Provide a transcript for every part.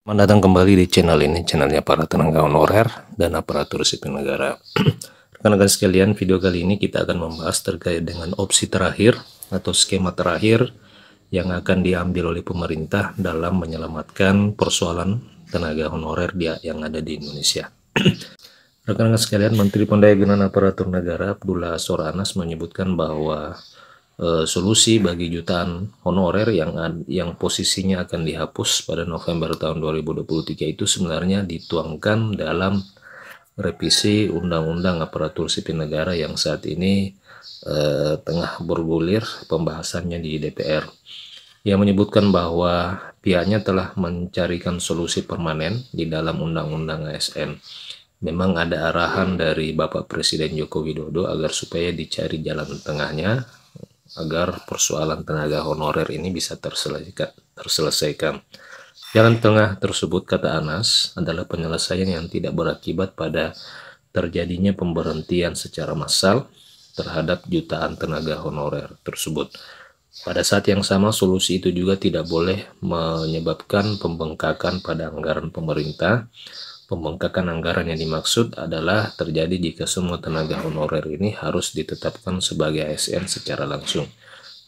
Selamat datang kembali di channel ini, channelnya para tenaga honorer dan aparatur sipil negara. Rekan-rekan sekalian, video kali ini kita akan membahas terkait dengan opsi terakhir atau skema terakhir yang akan diambil oleh pemerintah dalam menyelamatkan persoalan tenaga honorer yang ada di Indonesia. Rekan-rekan sekalian, Menteri Pendayagunaan Aparatur Negara Abdullah Azwar Anas menyebutkan bahwa solusi bagi jutaan honorer yang posisinya akan dihapus pada November tahun 2023 itu sebenarnya dituangkan dalam revisi Undang-Undang Aparatur Sipil Negara yang saat ini tengah bergulir pembahasannya di DPR. Ia menyebutkan bahwa pihaknya telah mencarikan solusi permanen di dalam Undang-Undang ASN. Memang ada arahan dari Bapak Presiden Joko Widodo agar supaya dicari jalan tengahnya agar persoalan tenaga honorer ini bisa terselesaikan. Jalan tengah tersebut, kata Anas, adalah penyelesaian yang tidak berakibat pada terjadinya pemberhentian secara massal terhadap jutaan tenaga honorer tersebut. Pada saat yang sama, solusi itu juga tidak boleh menyebabkan pembengkakan pada anggaran pemerintah. Pembengkakan anggaran yang dimaksud adalah terjadi jika semua tenaga honorer ini harus ditetapkan sebagai ASN secara langsung.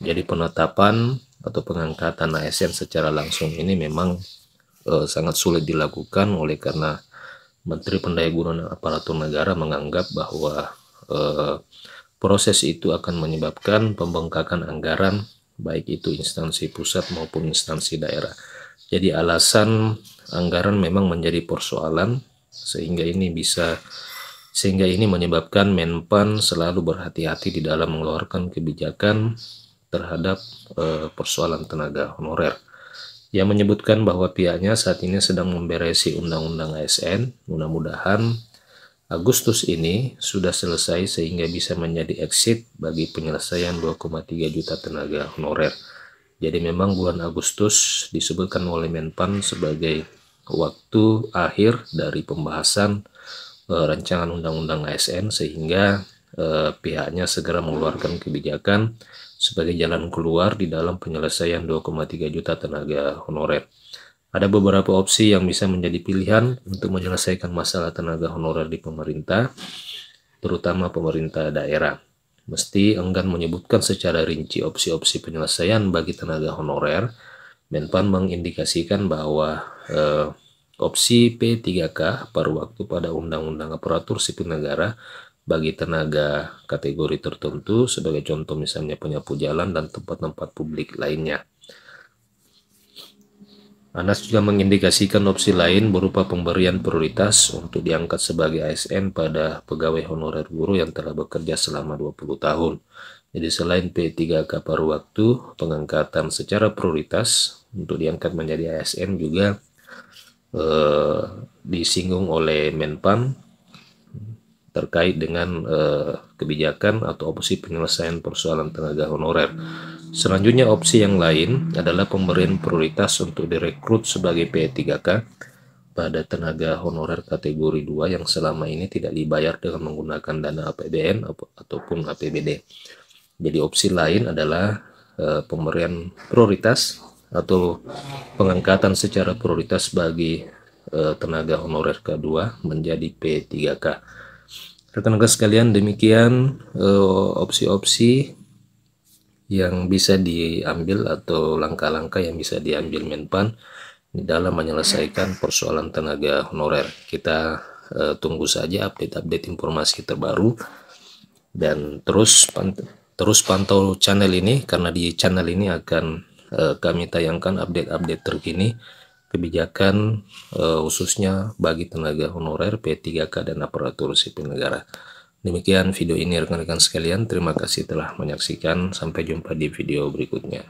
Jadi penetapan atau pengangkatan ASN secara langsung ini memang sangat sulit dilakukan oleh karena Menteri Pendayagunaan Aparatur Negara menganggap bahwa proses itu akan menyebabkan pembengkakan anggaran baik itu instansi pusat maupun instansi daerah. Jadi alasan anggaran memang menjadi persoalan sehingga ini menyebabkan Menpan selalu berhati-hati di dalam mengeluarkan kebijakan terhadap persoalan tenaga honorer. Ia menyebutkan bahwa pihaknya saat ini sedang memberesi Undang-Undang ASN. Mudah-mudahan Agustus ini sudah selesai sehingga bisa menjadi exit bagi penyelesaian 2,3 juta tenaga honorer. Jadi memang bulan Agustus disebutkan oleh Menpan sebagai waktu akhir dari pembahasan rancangan Undang-Undang ASN sehingga pihaknya segera mengeluarkan kebijakan sebagai jalan keluar di dalam penyelesaian 2,3 juta tenaga honorer. Ada beberapa opsi yang bisa menjadi pilihan untuk menyelesaikan masalah tenaga honorer di pemerintah, terutama pemerintah daerah. Mesti enggan menyebutkan secara rinci opsi-opsi penyelesaian bagi tenaga honorer. Menpan mengindikasikan bahwa opsi P3K paruh waktu pada Undang-Undang Aparatur Sipil Negara bagi tenaga kategori tertentu, sebagai contoh misalnya penyapu jalan dan tempat-tempat publik lainnya. Anas juga mengindikasikan opsi lain berupa pemberian prioritas untuk diangkat sebagai ASN pada pegawai honorer guru yang telah bekerja selama 20 tahun. Jadi selain P3K paruh waktu, pengangkatan secara prioritas untuk diangkat menjadi ASN juga disinggung oleh Menpan terkait dengan kebijakan atau opsi penyelesaian persoalan tenaga honorer. Selanjutnya opsi yang lain adalah pemberian prioritas untuk direkrut sebagai P3K pada tenaga honorer kategori 2 yang selama ini tidak dibayar dengan menggunakan dana APBN ataupun APBD. Jadi opsi lain adalah pemberian prioritas atau pengangkatan secara prioritas bagi tenaga honorer K2 menjadi P3K. Rekan-rekan sekalian, demikian opsi-opsi yang bisa diambil atau langkah-langkah yang bisa diambil Menpan di dalam menyelesaikan persoalan tenaga honorer. Kita tunggu saja update-update informasi terbaru dan terus pantau channel ini, karena di channel ini akan kami tayangkan update-update terkini kebijakan khususnya bagi tenaga honorer, P3K dan aparatur sipil negara. Demikian video ini rekan-rekan sekalian, terima kasih telah menyaksikan, sampai jumpa di video berikutnya.